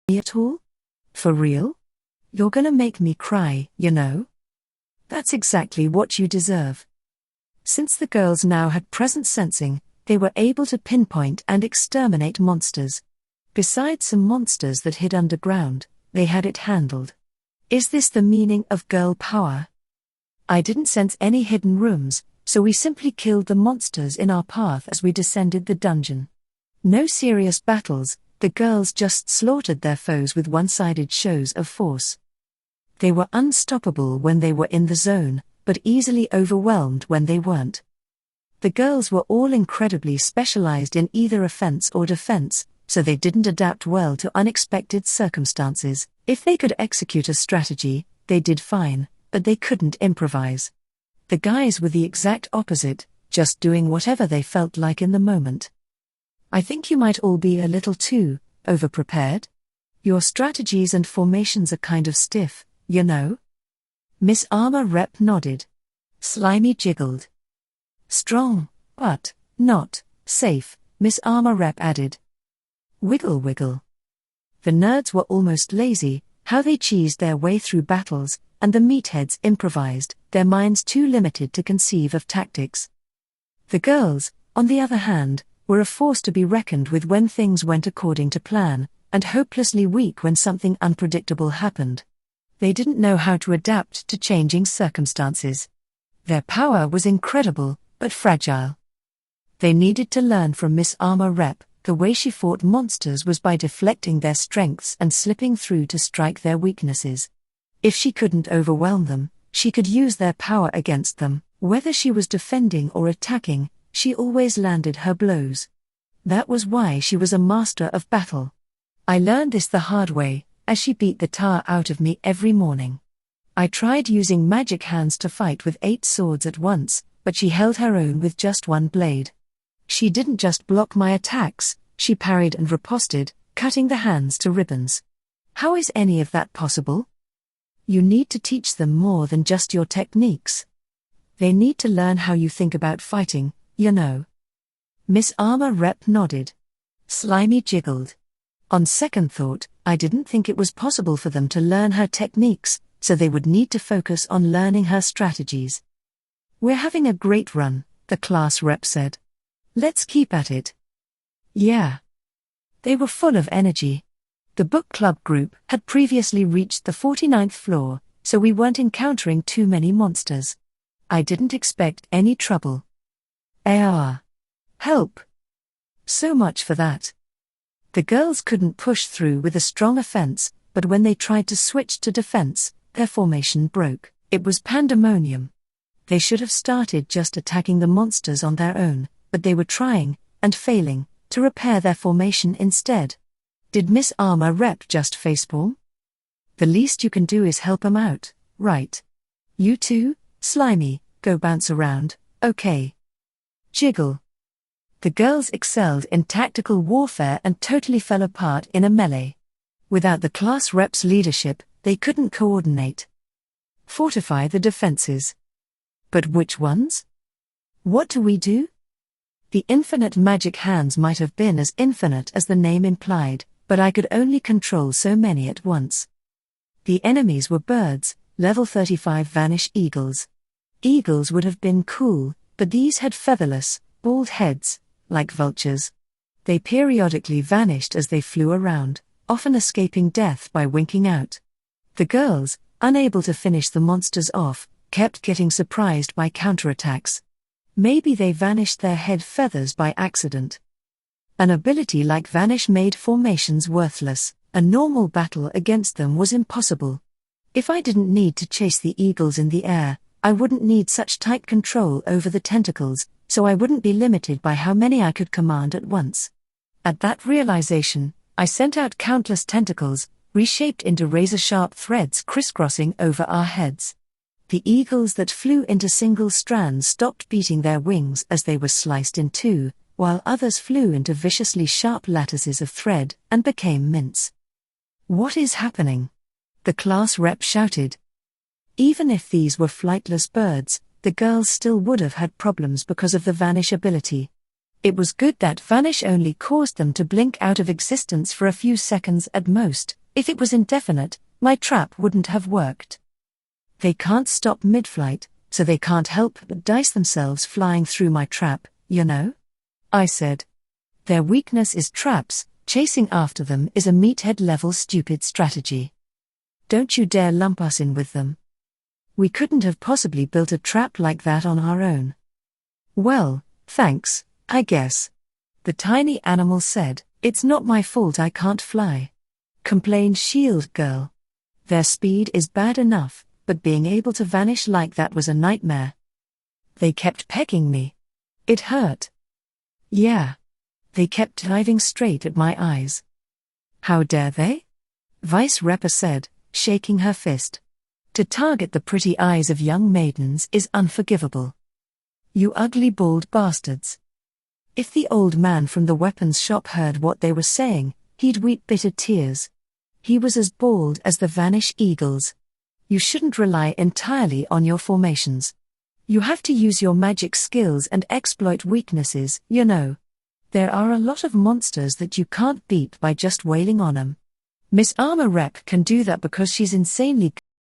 Me at all? For real? You're gonna make me cry, you know? That's exactly what you deserve. Since the girls now had presence sensing, they were able to pinpoint and exterminate monsters. Besides some monsters that hid underground, they had it handled. Is this the meaning of girl power? I didn't sense any hidden rooms, so we simply killed the monsters in our path as we descended the dungeon. No serious battles, the girls just slaughtered their foes with one-sided shows of force. They were unstoppable when they were in the zone, but easily overwhelmed when they weren't. The girls were all incredibly specialized in either offense or defense, so they didn't adapt well to unexpected circumstances. If they could execute a strategy, they did fine, but they couldn't improvise. The guys were the exact opposite, just doing whatever they felt like in the moment. I think you might all be a little too over-prepared. Your strategies and formations are kind of stiff, you know? Miss Armor Rep nodded. Slimy jiggled. Strong, but not safe, Miss Armor Rep added. Wiggle wiggle. The nerds were almost lazy, how they cheesed their way through battles, and the meatheads improvised, their minds too limited to conceive of tactics. The girls, on the other hand, were a force to be reckoned with when things went according to plan, and hopelessly weak when something unpredictable happened. They didn't know how to adapt to changing circumstances. Their power was incredible, but fragile. They needed to learn from Miss Armor Rep. The way she fought monsters was by deflecting their strengths and slipping through to strike their weaknesses. If she couldn't overwhelm them, she could use their power against them. Whether she was defending or attacking, she always landed her blows. That was why she was a master of battle. I learned this the hard way, as she beat the tar out of me every morning. I tried using magic hands to fight with 8 swords at once, but she held her own with just one blade. She didn't just block my attacks, she parried and riposted, cutting the hands to ribbons. How is any of that possible? You need to teach them more than just your techniques. They need to learn how you think about fighting, you know. Miss Armor Rep nodded. Slimy jiggled. On second thought, I didn't think it was possible for them to learn her techniques, so they would need to focus on learning her strategies. We're having a great run, the class rep said. Let's keep at it. Yeah. They were full of energy. The book club group had previously reached the 49th floor, so we weren't encountering too many monsters. I didn't expect any trouble. Help. So much for that. The girls couldn't push through with a strong offense, but when they tried to switch to defense, their formation broke. It was pandemonium. They should have started just attacking the monsters on their own, but they were trying, and failing, to repair their formation instead. Did Miss Armor Rep just facepalm? The least you can do is help 'em out, right? You two, Slimy, go bounce around, okay? Jiggle. The girls excelled in tactical warfare and totally fell apart in a melee. Without the class rep's leadership, they couldn't coordinate. Fortify the defenses. But which ones? What do we do? The infinite magic hands might have been as infinite as the name implied, but I could only control so many at once. The enemies were birds, level 35 vanish eagles. Eagles would have been cool, but these had featherless, bald heads, like vultures. They periodically vanished as they flew around, often escaping death by winking out. The girls, unable to finish the monsters off, kept getting surprised by counterattacks. Maybe they vanished their head feathers by accident. An ability like Vanish made formations worthless. A normal battle against them was impossible. If I didn't need to chase the eagles in the air, I wouldn't need such tight control over the tentacles, so I wouldn't be limited by how many I could command at once. At that realization, I sent out countless tentacles, reshaped into razor-sharp threads crisscrossing over our heads. The eagles that flew into single strands stopped beating their wings as they were sliced in two, while others flew into viciously sharp lattices of thread and became mince. What is happening? The class rep shouted. Even if these were flightless birds, the girls still would have had problems because of the Vanish ability. It was good that vanish only caused them to blink out of existence for a few seconds at most. If it was indefinite, my trap wouldn't have worked. They can't stop mid-flight, so they can't help but dice themselves flying through my trap, you know? I said. Their weakness is traps, chasing after them is a meathead-level stupid strategy. Don't you dare lump us in with them. We couldn't have possibly built a trap like that on our own. Well, thanks, I guess. The tiny animal said. It's not my fault I can't fly, complained Shield Girl. Their speed is bad enough, but being able to vanish like that was a nightmare. They kept pecking me. It hurt. Yeah. They kept diving straight at my eyes. How dare they? Vice Repper said, shaking her fist. To target the pretty eyes of young maidens is unforgivable. You ugly bald bastards. If the old man from the weapons shop heard what they were saying, he'd weep bitter tears. He was as bald as the Vanish Eagles. You shouldn't rely entirely on your formations. You have to use your magic skills and exploit weaknesses, you know. There are a lot of monsters that you can't beat by just wailing on them. Miss Armor Rep can do that because she's insanely